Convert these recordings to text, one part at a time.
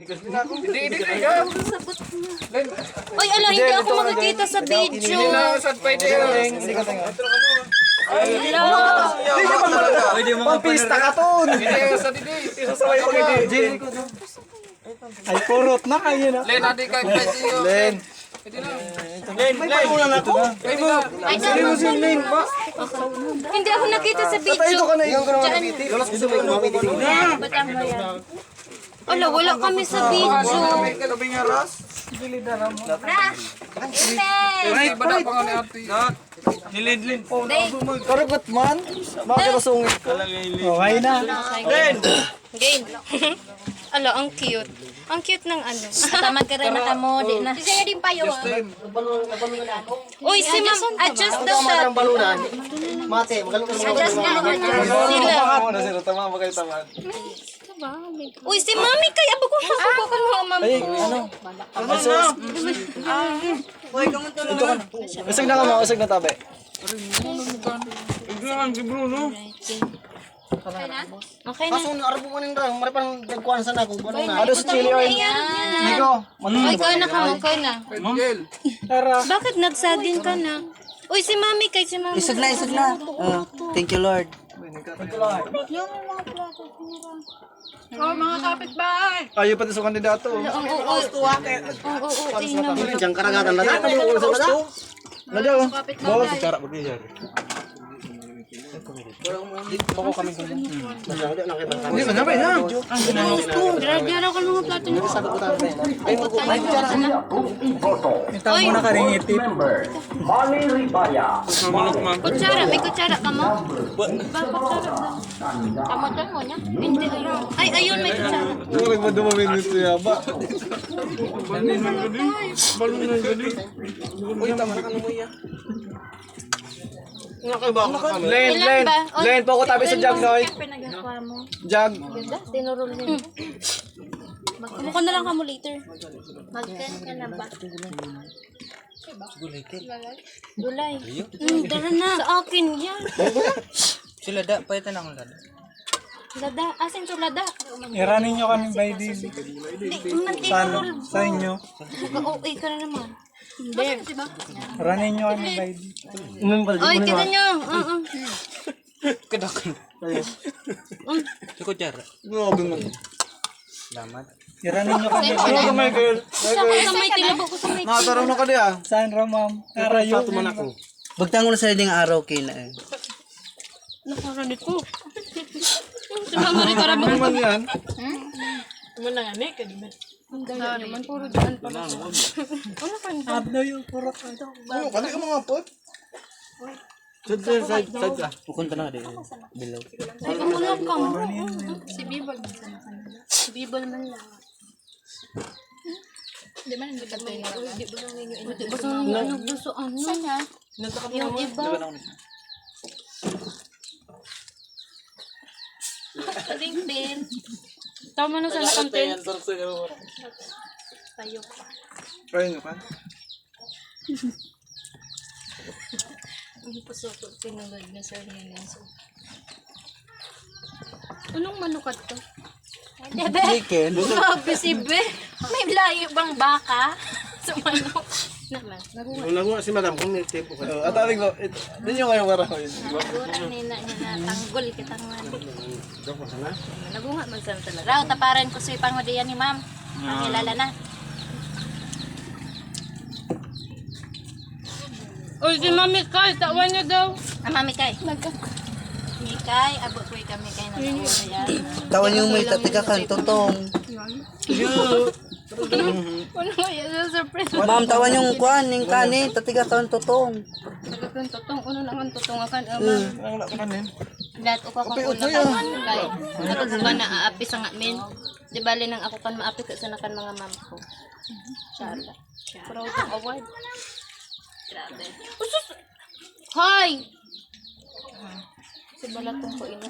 Hindi. Oy, ala, hindi ako makikita sa video. Pampista ka ton! Ay, purot na kayo na. Len! May pauna na to. Ay, hindi ako nakita sa video. Ito ka na yung Ala, wala kami sa video. Nilidlin po. Karagat man. Bakit nasungit ko? Okay na. Game. Ala, ang cute. Ang cute ng ano. Tamad ka rin na kamo, di na. Kasi nga din pa yun. Uy, si ma'am, adjust daw sa... Mate, magaling ka Adjust nga, adjust sila. Tama ba kayo tamad? Uy, si mami kaya ba kung masubukan mo, ma'am? Ay, ano? Ito ka na. Usag na ka mo, usag na tabi. Okay na. Kaso, arabo mo nang rang, maripang nagkuhan sana kung ano na. Ano sa chili oil? Nico, Uy, kaya na ka mo, kaya na. Bakit nagsagin ka na? Uy, si mami kay si mami. Isog na. Thank you, Lord. Ayaw pati sa kandidato. Ang oo, tingnan mo. Diyan karagatan na dito. Ladaw. Bawa sa cara begini. Hindi na ba na? Grabe na ako ng mga plato niyo. Itaw mo na ka ring itip. Kutsara, may kutsara ka mo? Ba, kutsara ba? Kamutan mo niya? Hindi, ayun. Ay, ayun, may kutsara. Murag mo dumamin nito yaba. Uy, tama na ka mo ya. Ilan ba? Len, po ko tabi sa jug, Noy. Pinagawa mo. Jug. Ganda, tinurol niya. Mukha na lang ka mo later. Mag-10 ka na ba? Gulay. Dara na. Sa akin yan. Sila da, pwede na akong lada. Lada. Asin to lada. Iranin nyo kami by this. Hindi, man tinurol. Sa inyo. Mag-OA ka na naman. Hindi. Ranin nyo kami by this. Oy, kita nyo. Kadakan. Iko jara. Grabe mo. Damat. Iranin nyo kami. Ano my girl? Sa may tilabo ko sa may Nakataraw na ka diya. Saan ra, ma'am? Karayo. Bagtango na sa ding araw kay na eh. nakaranit ko. Si mama rin para Ano man yan? Ang daya naman, puro dyan pa lang. Wala ka na. Abno yung puro ka. Ano, kali ka mga pot? Side ka. Pukunta na din. Bilaw. Ay, ang wala ka mo. Si Bibol man sa kanila. Si Bibol man lang. Di ba nandito tayo na? Di ba nang ninyo ina? Di ba nang ninyo gusto ano? Sana? Yung iba. Ring din. Tama na sa nakantin. Tayo pa. Try nyo ka? Ang pasokot pinulad na sa niya. Anong manukat to? Chicken. Grabe si Be. May layo bang baka? Sa manok. Naman. Naguha si madam kung may tipo ka. At aling ko, din nyo kayo karahoy. Nagura nina niya na tanggol kitangan. Nagunga man sa talaga. Raw taparan ko sa pangodiyan ni ma'am. Ang kilala na. Oy, si Mami Kay, tawan niya daw. Ah, Mami Kay. Mikay, abot ko kami kay na yan. Tawan yung may tatigakan, totong. Ano ba yan? Surprise. Ma'am, tawan yung kuan, yung kani, tatigakan, totong. Talagang totong, uno lang ang totong akan. Ma'am. Ang wala ka kanin. Lahat ko kakang ulo kan kay ako ba na aapi sa ngamin. Di bali nang ako kan maapi ka sa nakan mga ma'am ko. Inshallah. Proud ng award. Grabe. Usus! Hoy! Si balatong ko ina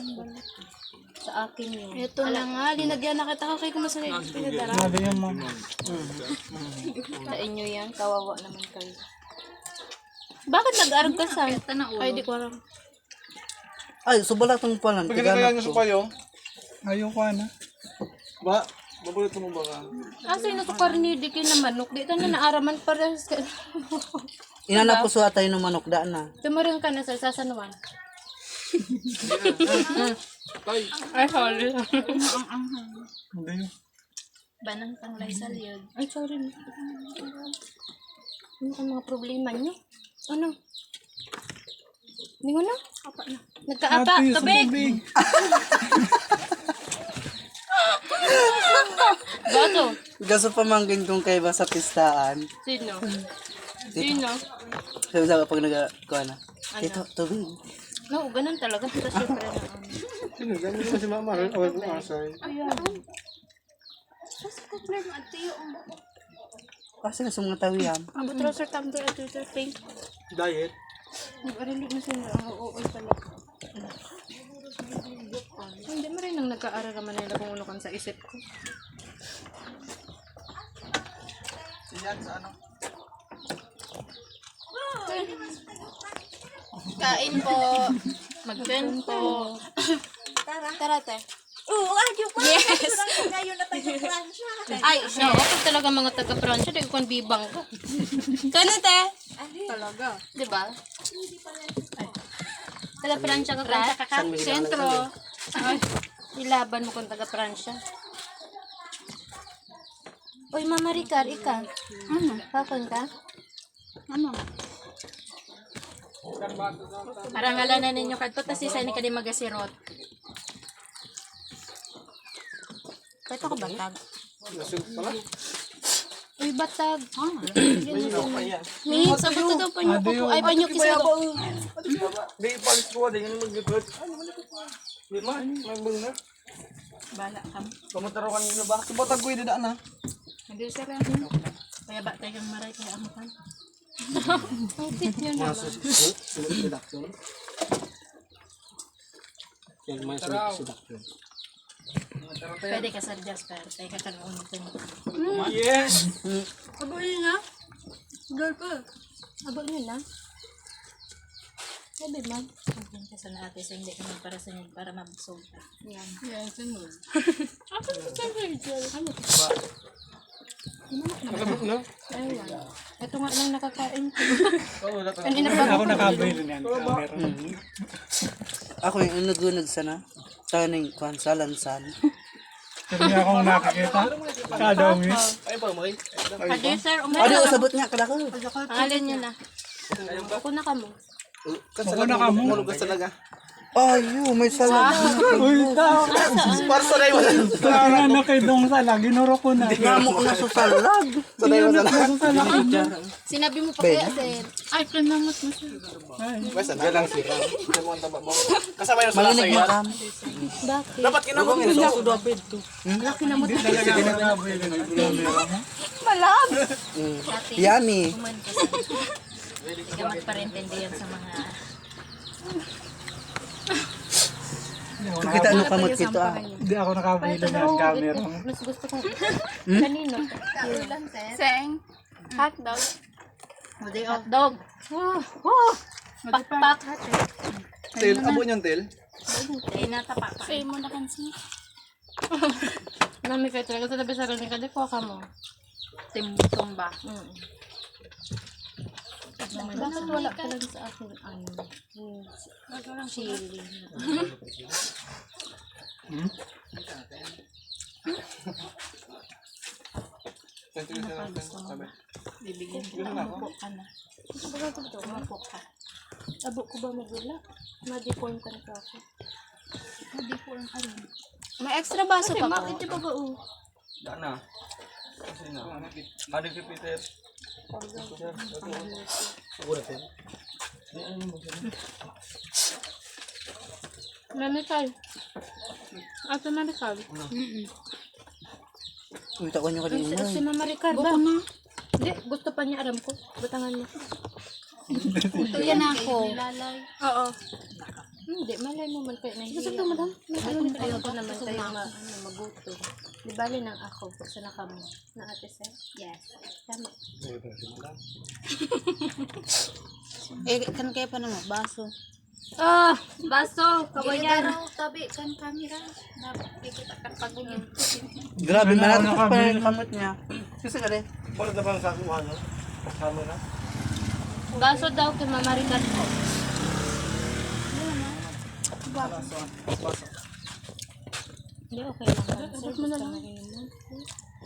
sa akin yun. Ito na nga, linagyan na kita ko kay kumasanay pinadara. Sabi yan, ma'am. Sa inyo yan, kawawa naman kayo. Bakit nag-arag ka sa? Ay, di ko alam. Ay, subalatong pala. Pag ginagawa nyo sa payo, ayaw ko na. Ba? Babalot mo ba ka? Asa yun ito karni, di kayo na manok. Di ito na naaraman para sa... Inana po suha tayo ng manok da na. Tumuring ka na sa sasanuan. Tay. Ay, sorry. Hindi yun. Banang tanglay sa liyod. Ay, sorry. Ano ang mga problema niyo? Ano? Hindi ko na? Apa na. Nagkaapa, tubig! Bato. Gaso pamangkin kong kay ba sa pistaan. Sino? Sino? Sabi sa pag nagkuha na. Ito, tubig. No, ganun talaga. Tapos syempre na Sino? Gamit mo si mama. Awal ko asay. Kasi na sa mga tawiyam. ang trouser tumbler at Twitter pink. Diet. Nag-arilig na sila. Oo, talaga. Hindi mo rin nang nagka-aral naman nila kung ano kan sa isip ko. Yan sa ano? Kain po. Mag-ten po. Tara, te. Oo, agyo pa. Yes. Ngayon na tayo Fransya. Ay, siya. Ako talaga mga taga-Pransya. Di ko kan bibang ko. Kano, te? Talaga. Diba? Taga-Pransya ka ka? Sentro. Ay, ilaban mo kung taga-Pransya. Uy, Mama Ricar, ika. Ano? Kakon ka? Ano? Parangalan na ninyo kadto tas isa ni kadi magasirot. Kahit ako batag. Lasing pala. Uy, batag. Ayan. May, sabi ko daw panyo ko. Ay, panyo kisa ko. Di palis ko. Di nga mag-gipit. Di man. May bang na. Bala kam. Kamataro kanina ba? Subatag ko yung dada na. Hindi sir. Kaya ba tayo kang maray kaya amutan. Ang fit nyo na. Seduction. Yan, may seduction. Pwede ka sir Jasper. Tayo ka kanuun ito. Yes! Abo yun na. Girl ko. Abo yun na. Sabi, ma'am. Sabihin ka sa natin sa hindi naman para sa inyo para mabusog ka. Yan. Yes, ano. Ako sa Virgil. Ano? Nakabuk na? Ayun. Ito nga lang nakakain ko. Oo, Hindi na pa ako Nakabili niyan. Ako yung unag-unag sana. Taning kwan sa lansan. Kami akong nakikita. Kada miss. Ay pa, May. Adi, sir. Ano, usabot nga kada ko. Pangalan nyo na. Ako na ka mo. Ako na ka mo. Mulugas talaga. Ayo, may salad. Uy, tao. Parso na yun. Kaya na kay Dong Sala. Ginuro ko na. Ngamok na sa salad. Sanay mo sana. Sinabi mo pa kaya, sir. Ay, kanamot mo, sir. Basta na lang sira. Ano mo ang taba mo? Kasama yung salasa Malinig yan. makam. Bakit? Dapat kinamot mo sa Laki na mo. Talaga nakabili ng camera mo. Yummy. Kuman ka sa hindi ka magparintindihan sa mga Kita ano kamot kito ah. Hindi ako nakabili ng camera mo. Mas gusto kong kanino. Seng. Hotdog. Hindi hotdog. Pakpak. Tel. Abo niyang tel. Hindi natapak. Say mo na kansi. Nami kayo talaga sa tabi sa rin ka. Di ko ka mo. Tumba. Bakit wala ka lang sa akin? Ano? Chili. Bibigyan kita. Umupo ka na. Umupo ka. Abo ko ba magula? Ma-deform ka ako. Ma-deform ka rin. May extra baso pa po. Bakit di ba ba Dana. Kasi na. Ano si Peter? Siguro tel. Manikal. Ato manikal. Uy, takon nyo kanina. Si Mama Ricar ba? Hindi, gusto pa niya aram ko. Butangan mo. Ito yan ako. Oo. Hindi, malay mo man kayo nahihiya. Gusto mo madam? Ayaw ko naman kayo maguto. Di bali nang ako. Sa nakamo. Na ate sir? Yes. Tama. Eh, kan kayo pa naman baso. Ah, baso, kawayan. Tabi kan camera. Nakikita kan pagulin. Grabe, Ano, malakas ano, pa kabili? yung kamot niya. Kasi ka rin. Bakit na bang sakuha no? Kasama na? Baso daw kay Mama Ricardo po. Hindi, okay lang kami. Sir, mo na lang.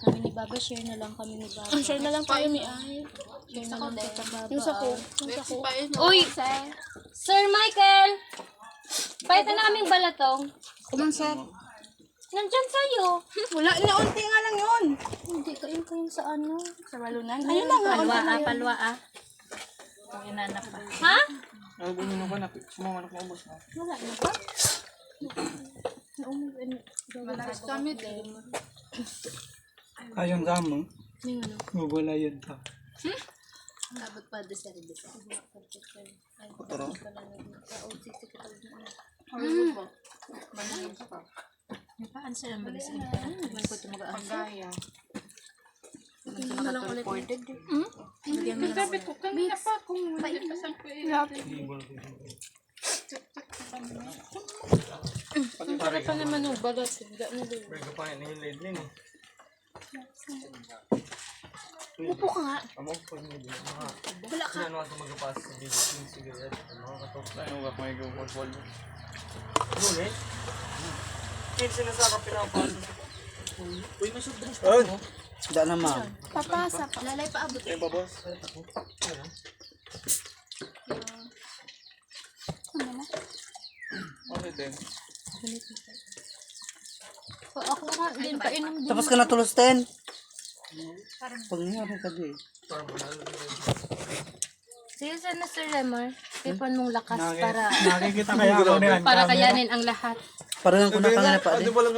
Kami ni Baba, share na lang kami ni Baba. Share na lang tayo ni Ay. Share na lang kita Baba. Yung sa ko. Yung sa ko. Uy! Sir Michael! Pahita na kaming balatong. Kumansar. Nandyan sa'yo. Wala na, unti nga lang yun. Hindi kayo sa ano. Sa balunan. Ayun na nga. Palwa ah, palwa ah. Ang inanak pa. Ha? Ay, bumino ka na. Sumama na kumabos na. Wala na ba? Malakas kami din. Ayong damo. May ano? Gugula yun pa. Abot pa de sir. Kuturo. May paan sila mag-isip. Man ko tumagaan. Pagaya. Hindi na lang ulit. Sabi ko, kanina pa kung wala pa sa Para pa naman yung balat. Hindi na din. Pwede pa yan yung lead din eh. Upo ka nga. Among pag hindi mga Wala ka. ano ako magpapas sa video yung cigarette mga katok na yung may gumol Ngunit hindi sinasaka pinapasok. Uy, may soft drinks pa mo. Hindi na ma'am. papasa pa. Lalay pa abot. Ay, babos. Okay din. Ako nga din pa inom din. Tapos ka na tulos, Ten. Pag nangyari ka di. Sige sana Sir Lemar. Tipon mong lakas para Nakikita kaya ako na yan. kayanin ang lahat. Parang kung nakangana pa di. Ano ba lang